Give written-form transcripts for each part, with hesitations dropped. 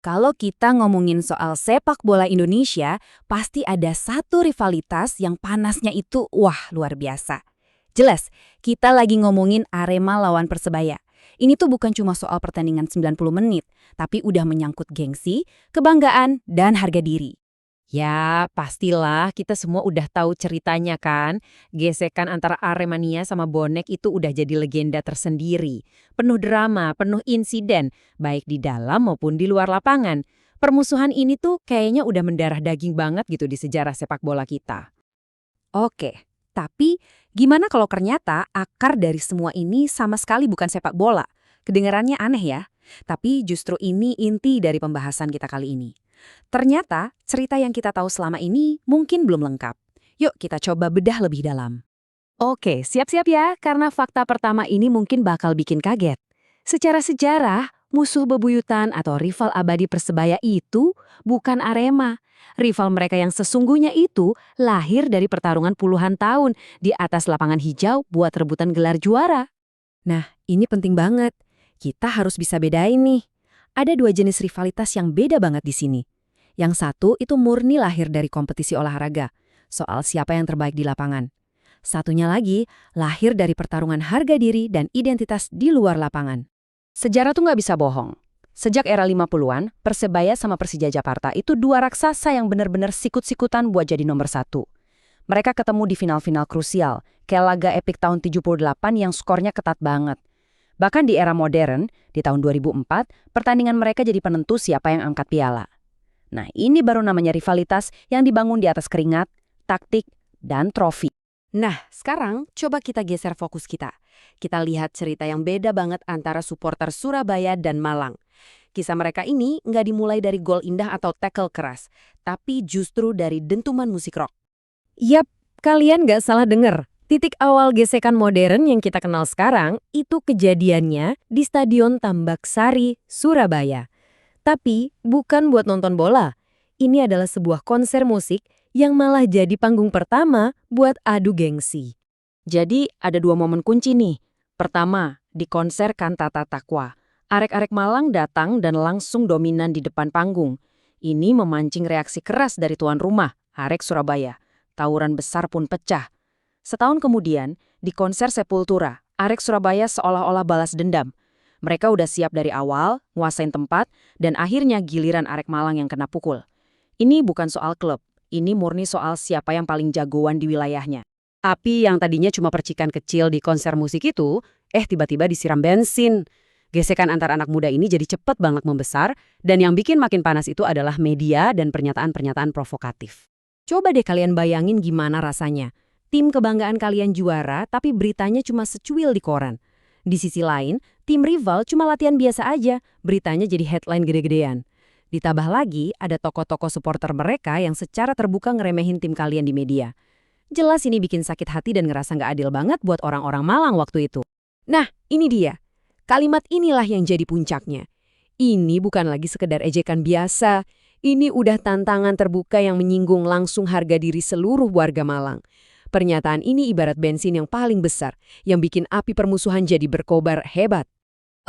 Kalau kita ngomongin soal sepak bola Indonesia, pasti ada satu rivalitas yang panasnya itu wah luar biasa. Jelas, kita lagi ngomongin Arema lawan Persebaya. Ini tuh bukan cuma soal pertandingan 90 menit, tapi udah menyangkut gengsi, kebanggaan, dan harga diri. Ya, pastilah kita semua udah tahu ceritanya kan. Gesekan antara Aremania sama bonek itu udah jadi legenda tersendiri. Penuh drama, penuh insiden, baik di dalam maupun di luar lapangan. Permusuhan ini tuh kayaknya udah mendarah daging banget gitu di sejarah sepak bola kita. Oke, tapi gimana kalau ternyata akar dari semua ini sama sekali bukan sepak bola? Kedengarannya aneh ya, tapi justru ini inti dari pembahasan kita kali ini. Ternyata cerita yang kita tahu selama ini mungkin belum lengkap. Yuk kita coba bedah lebih dalam. Oke, siap-siap ya, karena fakta pertama ini mungkin bakal bikin kaget. Secara sejarah, musuh bebuyutan atau rival abadi Persebaya itu bukan Arema. Rival mereka yang sesungguhnya itu lahir dari pertarungan puluhan tahun di atas lapangan hijau buat rebutan gelar juara. Nah, ini penting banget. Kita harus bisa bedain nih. Ada dua jenis rivalitas yang beda banget di sini. Yang satu itu murni lahir dari kompetisi olahraga, soal siapa yang terbaik di lapangan. Satunya lagi lahir dari pertarungan harga diri dan identitas di luar lapangan. Sejarah tuh nggak bisa bohong. Sejak era 50-an, Persebaya sama Persija Jakarta itu dua raksasa yang benar-benar sikut-sikutan buat jadi nomor satu. Mereka ketemu di final-final krusial, kayak laga epik tahun 78 yang skornya ketat banget. Bahkan di era modern, di tahun 2004, pertandingan mereka jadi penentu siapa yang angkat piala. Nah, ini baru namanya rivalitas yang dibangun di atas keringat, taktik, dan trofi. Nah, sekarang coba kita geser fokus kita. Kita lihat cerita yang beda banget antara supporter Surabaya dan Malang. Kisah mereka ini nggak dimulai dari gol indah atau tackle keras, tapi justru dari dentuman musik rock. Yap, kalian nggak salah dengar. Titik awal gesekan modern yang kita kenal sekarang itu kejadiannya di Stadion Tambak Sari, Surabaya. Tapi bukan buat nonton bola. Ini adalah sebuah konser musik yang malah jadi panggung pertama buat adu gengsi. Jadi ada dua momen kunci nih. Pertama, di konser Kantata Takwa. Arek-arek Malang datang dan langsung dominan di depan panggung. Ini memancing reaksi keras dari tuan rumah, Arek Surabaya. Tawuran besar pun pecah. Setahun kemudian, di konser Sepultura, Arek Surabaya seolah-olah balas dendam. Mereka udah siap dari awal, nguasain tempat, dan akhirnya giliran Arek Malang yang kena pukul. Ini bukan soal klub, ini murni soal siapa yang paling jagoan di wilayahnya. Api yang tadinya cuma percikan kecil di konser musik itu, tiba-tiba disiram bensin. Gesekan antar anak muda ini jadi cepet banget membesar, dan yang bikin makin panas itu adalah media dan pernyataan-pernyataan provokatif. Coba deh kalian bayangin gimana rasanya. Tim kebanggaan kalian juara, tapi beritanya cuma secuil di koran. Di sisi lain, tim rival cuma latihan biasa aja, beritanya jadi headline gede-gedean. Ditambah lagi, ada tokoh-tokoh supporter mereka yang secara terbuka ngeremehin tim kalian di media. Jelas ini bikin sakit hati dan ngerasa nggak adil banget buat orang-orang Malang waktu itu. Nah, ini dia. Kalimat inilah yang jadi puncaknya. Ini bukan lagi sekedar ejekan biasa. Ini udah tantangan terbuka yang menyinggung langsung harga diri seluruh warga Malang. Pernyataan ini ibarat bensin yang paling besar, yang bikin api permusuhan jadi berkobar hebat.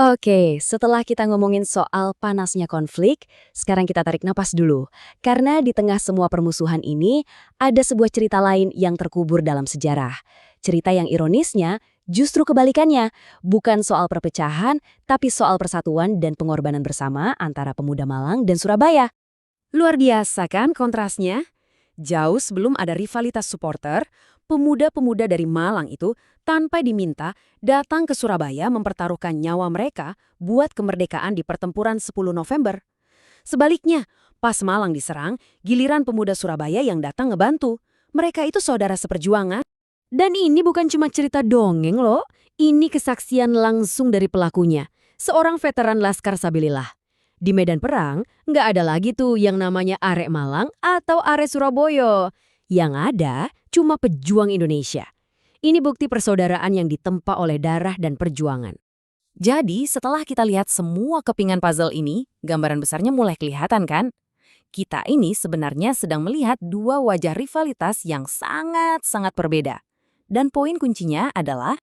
Oke, setelah kita ngomongin soal panasnya konflik, sekarang kita tarik napas dulu. Karena di tengah semua permusuhan ini, ada sebuah cerita lain yang terkubur dalam sejarah. Cerita yang ironisnya justru kebalikannya, bukan soal perpecahan, tapi soal persatuan dan pengorbanan bersama antara pemuda Malang dan Surabaya. Luar biasa kan kontrasnya? Jauh sebelum ada rivalitas supporter, pemuda-pemuda dari Malang itu tanpa diminta datang ke Surabaya mempertaruhkan nyawa mereka buat kemerdekaan di pertempuran 10 November. Sebaliknya, pas Malang diserang, giliran pemuda Surabaya yang datang ngebantu. Mereka itu saudara seperjuangan. Dan ini bukan cuma cerita dongeng loh, ini kesaksian langsung dari pelakunya, seorang veteran Laskar Sabilillah. Di medan perang, nggak ada lagi tuh yang namanya Arek Malang atau Arek Surabaya. Yang ada cuma pejuang Indonesia. Ini bukti persaudaraan yang ditempa oleh darah dan perjuangan. Jadi, setelah kita lihat semua kepingan puzzle ini, gambaran besarnya mulai kelihatan kan? Kita ini sebenarnya sedang melihat dua wajah rivalitas yang sangat-sangat berbeda. Dan poin kuncinya adalah,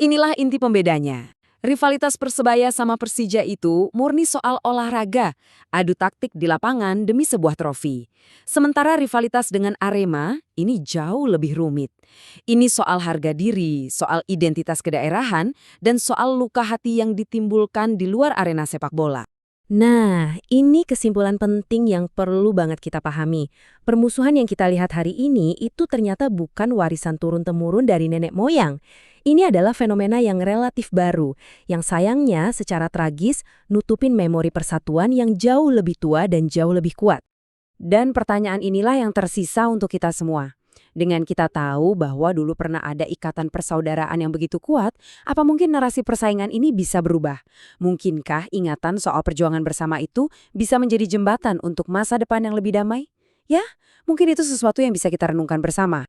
inilah inti pembedanya. Rivalitas Persebaya sama Persija itu murni soal olahraga, adu taktik di lapangan demi sebuah trofi. Sementara rivalitas dengan Arema ini jauh lebih rumit. Ini soal harga diri, soal identitas kedaerahan, dan soal luka hati yang ditimbulkan di luar arena sepak bola. Nah, ini kesimpulan penting yang perlu banget kita pahami. Permusuhan yang kita lihat hari ini itu ternyata bukan warisan turun-temurun dari nenek moyang. Ini adalah fenomena yang relatif baru, yang sayangnya secara tragis nutupin memori persatuan yang jauh lebih tua dan jauh lebih kuat. Dan pertanyaan inilah yang tersisa untuk kita semua. Dengan kita tahu bahwa dulu pernah ada ikatan persaudaraan yang begitu kuat, apa mungkin narasi persaingan ini bisa berubah? Mungkinkah ingatan soal perjuangan bersama itu bisa menjadi jembatan untuk masa depan yang lebih damai? Ya, mungkin itu sesuatu yang bisa kita renungkan bersama.